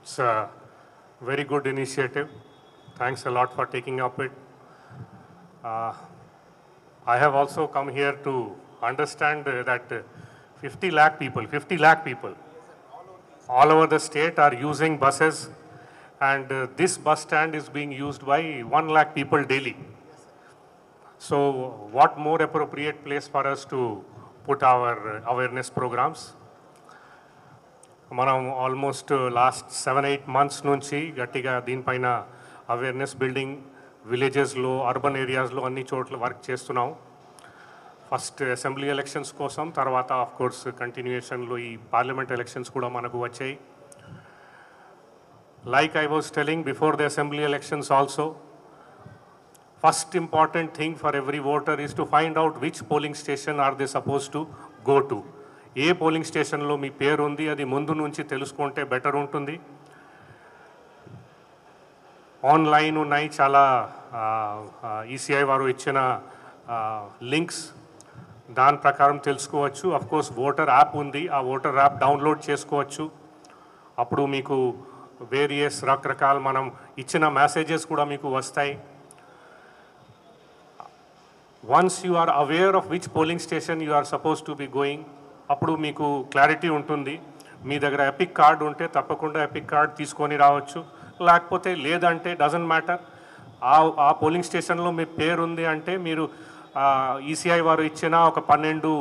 It's a very good initiative. Thanks a lot for taking up it. I have also come here to understand that 50 lakh people all over the state are using buses, and this bus stand is being used by 1 lakh people daily. So what more appropriate place for us to put our awareness programs? మనం almost last 7-8 months నుంచి గట్టిగా దీనిపైన awareness building విలేజెస్లో urban ఏరియాస్లో అన్ని చోట్ల work చేస్తున్నాం. First assembly elections కోసం, తర్వాత ఆఫ్ కోర్స్ కంటిన్యూయేషన్లో ఈ పార్లమెంట్ ఎలక్షన్స్ కూడా మనకు వచ్చాయి. Like I was telling before the assembly elections also, first important thing for every voter is to find out which polling station or they suppose to go to. A polling స్టేషన్లో మీ పేరు ఉంది అది ముందు నుంచి తెలుసుకుంటే బెటర్ ఉంటుంది. Online ఉన్నాయి, చాలా ఈసీఐ వారు ఇచ్చిన లింక్స్, దాని ప్రకారం తెలుసుకోవచ్చు. అఫ్కోర్స్ ఓటర్ యాప్ ఉంది, ఆ ఓటర్ యాప్ డౌన్లోడ్ చేసుకోవచ్చు. అప్పుడు మీకు వేరియస్ రకరకాల మనం ఇచ్చిన మెసేజెస్ కూడా మీకు వస్తాయి. Once you are aware of which polling station you are suppose to be going, అప్పుడు మీకు క్లారిటీ ఉంటుంది. మీ దగ్గర ఎపిక్ కార్డు ఉంటే తప్పకుండా ఎపిక్ కార్డు తీసుకొని రావచ్చు, లేకపోతే లేదంటే డజంట్ మ్యాటర్. ఆ పోలింగ్ స్టేషన్లో మీ పేరు ఉంది అంటే మీరు ఈసీఐ వారు ఇచ్చిన ఒక 12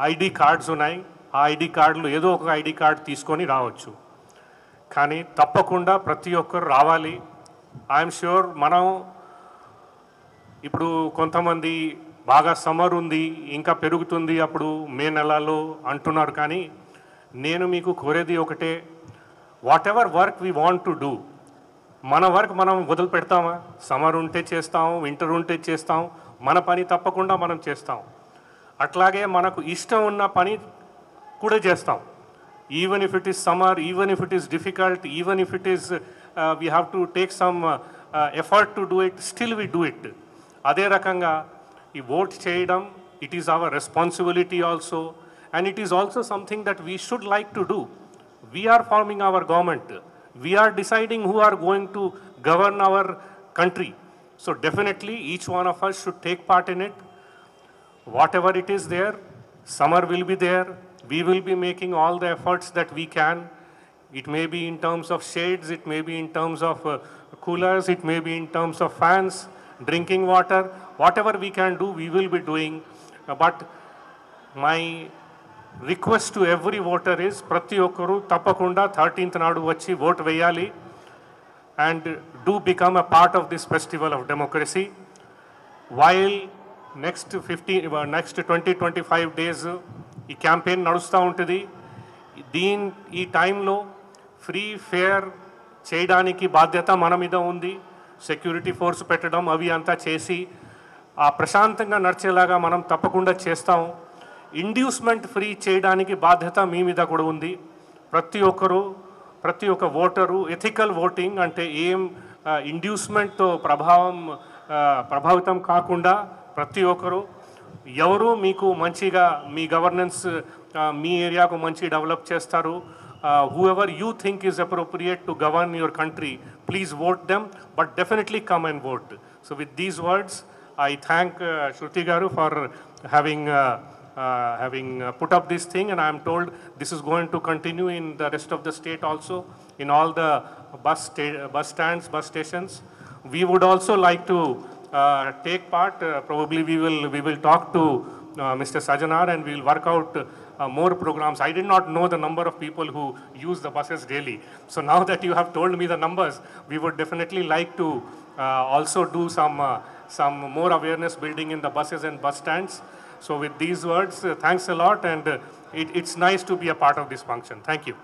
ఐడి కార్డ్స్ ఉన్నాయి. ఆ ఐడి కార్డులు ఏదో ఒక ఐడి కార్డు తీసుకొని రావచ్చు. కానీ తప్పకుండా ప్రతి ఒక్కరు రావాలి. ఐఎమ్ ష్యూర్ మనం ఇప్పుడు కొంతమంది బాగా సమ్మర్ ఉంది, ఇంకా పెరుగుతుంది అప్పుడు మే నెలలో అంటున్నారు. కానీ నేను మీకు కోరేది ఒకటే, what ever work we want to do, మన వర్క్ మనం వదిలి పెడతామా? సమ్మర్ ఉంటే చేస్తాం, వింటర్ ఉంటే చేస్తాం, మన పని తప్పకుండా మనం చేస్తాం. అట్లాగే మనకు ఇష్టం ఉన్న పని కూడా చేస్తాం. Even if it is summer, even if it is difficult, even if it is we have to take some effort to do it, still we do it. అదే రకంగా ఈ ఓట్ చేయడం, it is our responsibility also, and it is also something that we should like to do. We are forming our government, we are deciding who are going to govern our country. So definitely each one of us should take part in it. Whatever it is there, summer will be there. We will be making all the efforts that we can. It may be in terms of shades, it may be in terms of coolers, it may be in terms of fans, drinking water. Whatever we can do, we will be doing. But my request to every voter is, prati okkaru tappakunda 13th naadu vachi vote veyali and do become a part of this festival of democracy. While next 20-25 days ఈ campaign నడుస్తూ ఉంటుంది. ఈ టైంలో free fair చేయడానికి బాధ్యత మన మీద ఉంది. సెక్యూరిటీ ఫోర్స్ పెట్టడం అవి అంతా చేసి ఆ ప్రశాంతంగా నడిచేలాగా మనం తప్పకుండా చేస్తాం. ఇండ్యూస్మెంట్ ఫ్రీ చేయడానికి బాధ్యత మీ మీద కూడా ఉంది. ప్రతి ఒక్క ఓటరు ఎథికల్ ఓటింగ్ అంటే ఏం ఇండ్యూస్మెంట్తో ప్రభావితం కాకుండా ప్రతి ఒక్కరు ఎవరు మీకు మంచిగా మీ గవర్నెన్స్ మీ ఏరియాకు మంచి డెవలప్ చేస్తారు, whoever you think is appropriate to govern your country, please vote them, but definitely come and vote. So with these words, I thank Shruti Garu for having put up this thing, and I am told this is going to continue in the rest of the state also, in all the bus stands, bus stations. We would also like to take part. Probably we will talk to Mr. Sajanar and we will work out more programs. I did not know the number of people who use the buses daily. So now that you have told me the numbers, we would definitely like to also do some more awareness building in the buses and bus stands. So with these words, thanks a lot, and it's nice to be a part of this function. Thank you.